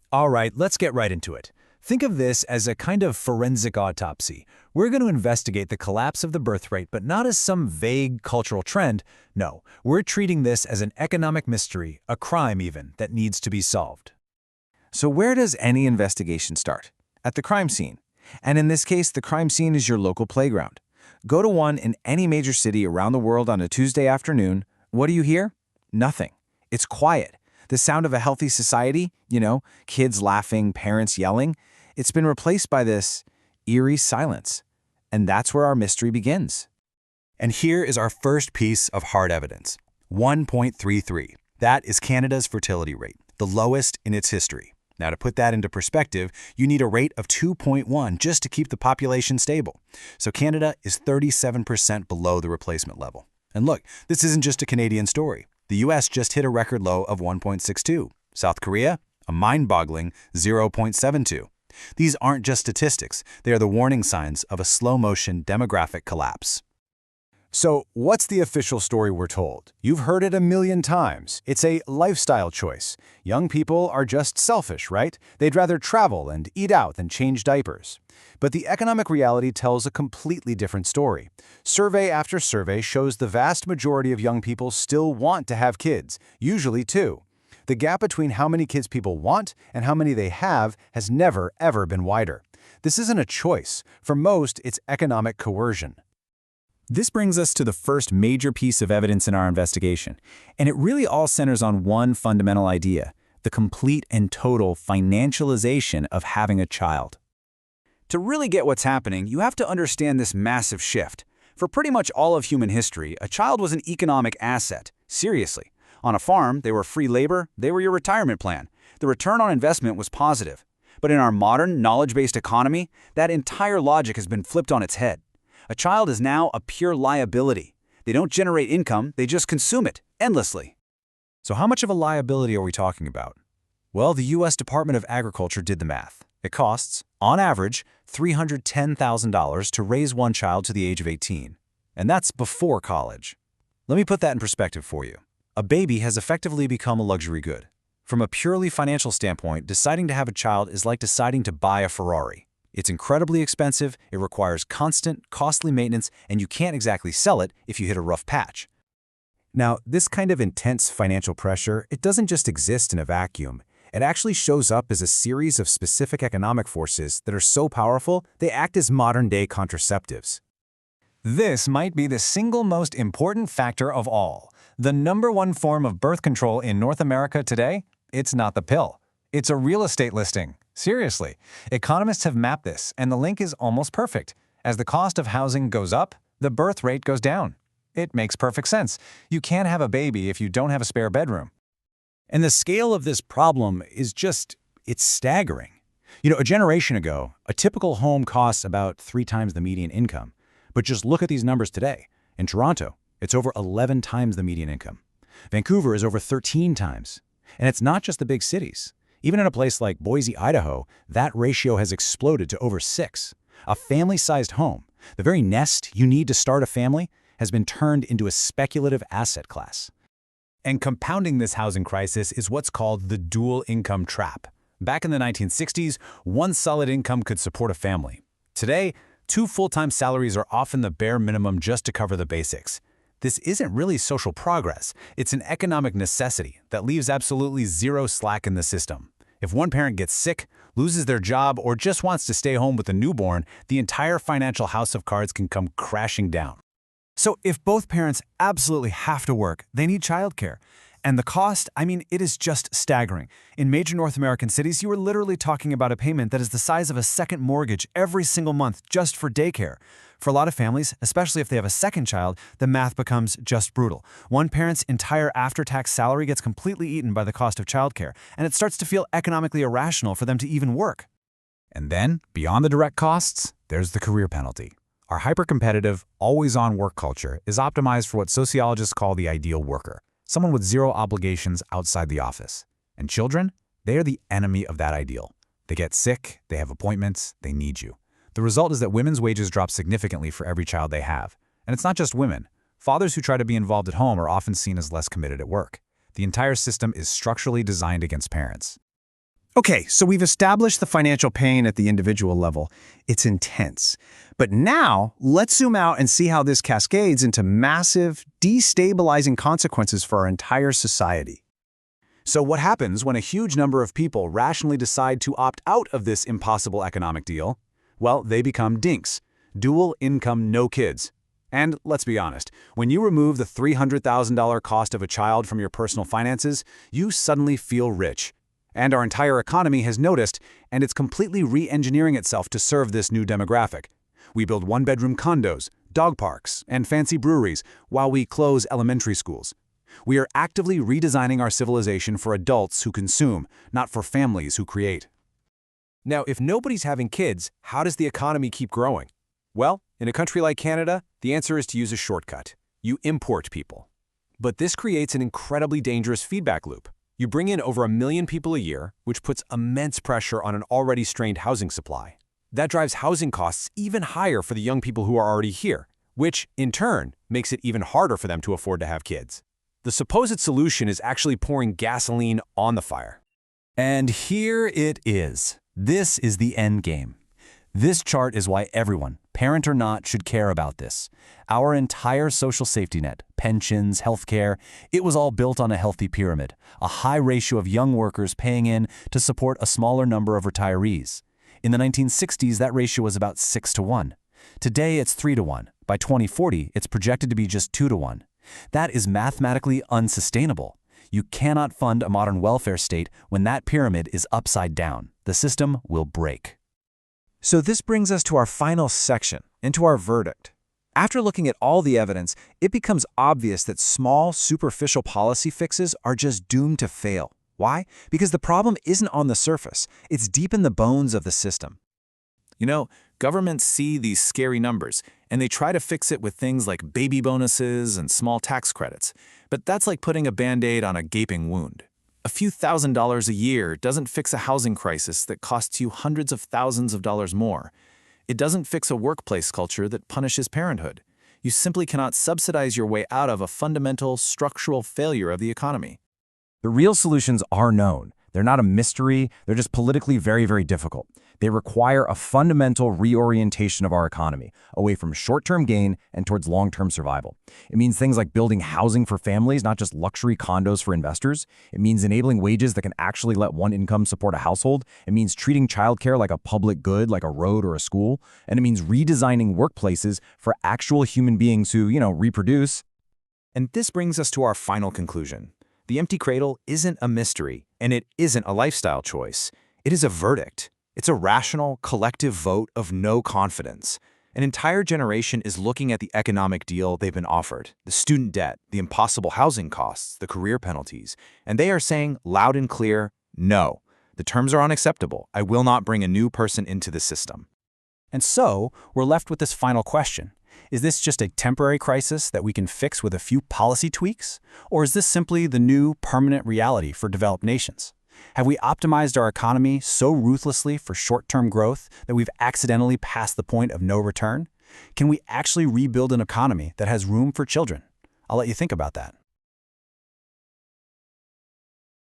All right, let's get right into it. Think of this as a kind of forensic autopsy. We're going to investigate the collapse of the birth rate, but not as some vague cultural trend. No, we're treating this as an economic mystery, a crime even, that needs to be solved. So where does any investigation start? At the crime scene. And in this case, the crime scene is your local playground. Go to one in any major city around the world on a Tuesday afternoon. What do you hear? Nothing. It's quiet. The sound of a healthy society, kids laughing, parents yelling, it's been replaced by this eerie silence. And that's where our mystery begins. And here is our first piece of hard evidence. 1.33. That is Canada's fertility rate, the lowest in its history. Now, to put that into perspective, you need a rate of 2.1 just to keep the population stable. So Canada is 37% below the replacement level. And look, this isn't just a Canadian story. The US just hit a record low of 1.62. South Korea, a mind-boggling 0.72. These aren't just statistics. They are the warning signs of a slow-motion demographic collapse. So, what's the official story we're told? You've heard it a million times. It's a lifestyle choice. Young people are just selfish, right? They'd rather travel and eat out than change diapers. But the economic reality tells a completely different story. Survey after survey shows the vast majority of young people still want to have kids, usually two. The gap between how many kids people want and how many they have has never, ever been wider. This isn't a choice. For most, it's economic coercion. This brings us to the first major piece of evidence in our investigation, and it really all centers on one fundamental idea: the complete and total financialization of having a child. To really get what's happening, you have to understand this massive shift. For pretty much all of human history, a child was an economic asset. Seriously. On a farm, they were free labor, they were your retirement plan. The return on investment was positive. But in our modern, knowledge-based economy, that entire logic has been flipped on its head. A child is now a pure liability. They don't generate income, they just consume it, endlessly. So how much of a liability are we talking about? Well, the U.S. Department of Agriculture did the math. It costs, on average, $310,000 to raise one child to the age of 18. And that's before college. Let me put that in perspective for you. A baby has effectively become a luxury good. From a purely financial standpoint, deciding to have a child is like deciding to buy a Ferrari. It's incredibly expensive, it requires constant, costly maintenance, and you can't exactly sell it if you hit a rough patch. Now, this kind of intense financial pressure, it doesn't just exist in a vacuum. It actually shows up as a series of specific economic forces that are so powerful, they act as modern-day contraceptives. This might be the single most important factor of all. The #1 form of birth control in North America today? It's not the pill. It's a real estate listing. Seriously. Economists have mapped this, and the link is almost perfect. As the cost of housing goes up, the birth rate goes down. It makes perfect sense. You can't have a baby if you don't have a spare bedroom. And the scale of this problem is it's staggering. A generation ago, a typical home costs about 3 times the median income. But just look at these numbers today. In Toronto, it's over 11 times the median income. Vancouver is over 13 times. And it's not just the big cities. Even in a place like Boise, Idaho, that ratio has exploded to over 6. A family-sized home, the very nest you need to start a family, has been turned into a speculative asset class. And compounding this housing crisis is what's called the dual income trap. Back in the 1960s, one solid income could support a family. Today, 2 full-time salaries are often the bare minimum just to cover the basics. This isn't really social progress. It's an economic necessity that leaves absolutely zero slack in the system. If one parent gets sick, loses their job, or just wants to stay home with a newborn, the entire financial house of cards can come crashing down. So if both parents absolutely have to work, they need childcare. And the cost, it is just staggering. In major North American cities, you are literally talking about a payment that is the size of a second mortgage every single month just for daycare. For a lot of families, especially if they have a second child, the math becomes just brutal. One parent's entire after-tax salary gets completely eaten by the cost of childcare, and it starts to feel economically irrational for them to even work. And then, beyond the direct costs, there's the career penalty. Our hyper-competitive, always-on work culture is optimized for what sociologists call the ideal worker. Someone with zero obligations outside the office. And children, they are the enemy of that ideal. They get sick, they have appointments, they need you. The result is that women's wages drop significantly for every child they have. And it's not just women. Fathers who try to be involved at home are often seen as less committed at work. The entire system is structurally designed against parents. Okay, so we've established the financial pain at the individual level. It's intense. But now, let's zoom out and see how this cascades into massive, destabilizing consequences for our entire society. So what happens when a huge number of people rationally decide to opt out of this impossible economic deal? Well, they become dinks. Dual income, no kids. And let's be honest, when you remove the $300,000 cost of a child from your personal finances, you suddenly feel rich. And our entire economy has noticed, and it's completely re-engineering itself to serve this new demographic. We build one-bedroom condos, dog parks, and fancy breweries while we close elementary schools. We are actively redesigning our civilization for adults who consume, not for families who create. Now, if nobody's having kids, how does the economy keep growing? Well, in a country like Canada, the answer is to use a shortcut. You import people. But this creates an incredibly dangerous feedback loop. You bring in over 1 million people a year, which puts immense pressure on an already strained housing supply. That drives housing costs even higher for the young people who are already here, which, in turn, makes it even harder for them to afford to have kids. The supposed solution is actually pouring gasoline on the fire. And here it is. This is the end game. This chart is why everyone, parent or not, should care about this. Our entire social safety net, pensions, healthcare, it was all built on a healthy pyramid, a high ratio of young workers paying in to support a smaller number of retirees. In the 1960s, that ratio was about 6 to 1. Today, it's 3 to 1. By 2040, it's projected to be just 2 to 1. That is mathematically unsustainable. You cannot fund a modern welfare state when that pyramid is upside down. The system will break. So this brings us to our final section, into our verdict. After looking at all the evidence, it becomes obvious that small, superficial policy fixes are just doomed to fail. Why? Because the problem isn't on the surface. It's deep in the bones of the system. You know, governments see these scary numbers, and they try to fix it with things like baby bonuses and small tax credits. But that's like putting a Band-Aid on a gaping wound. A few $1,000s a year doesn't fix a housing crisis that costs you hundreds of thousands of dollars more. It doesn't fix a workplace culture that punishes parenthood. You simply cannot subsidize your way out of a fundamental, structural failure of the economy. The real solutions are known. They're not a mystery. They're just politically very, very difficult. They require a fundamental reorientation of our economy, away from short-term gain and towards long-term survival. It means things like building housing for families, not just luxury condos for investors. It means enabling wages that can actually let one income support a household. It means treating childcare like a public good, like a road or a school. And it means redesigning workplaces for actual human beings who, reproduce. And this brings us to our final conclusion. The empty cradle isn't a mystery, and it isn't a lifestyle choice. It is a verdict. It's a rational, collective vote of no confidence. An entire generation is looking at the economic deal they've been offered, the student debt, the impossible housing costs, the career penalties, and they are saying loud and clear, no. The terms are unacceptable. I will not bring a new person into the system. And so, we're left with this final question. Is this just a temporary crisis that we can fix with a few policy tweaks? Or is this simply the new permanent reality for developed nations? Have we optimized our economy so ruthlessly for short-term growth that we've accidentally passed the point of no return? Can we actually rebuild an economy that has room for children? I'll let you think about that.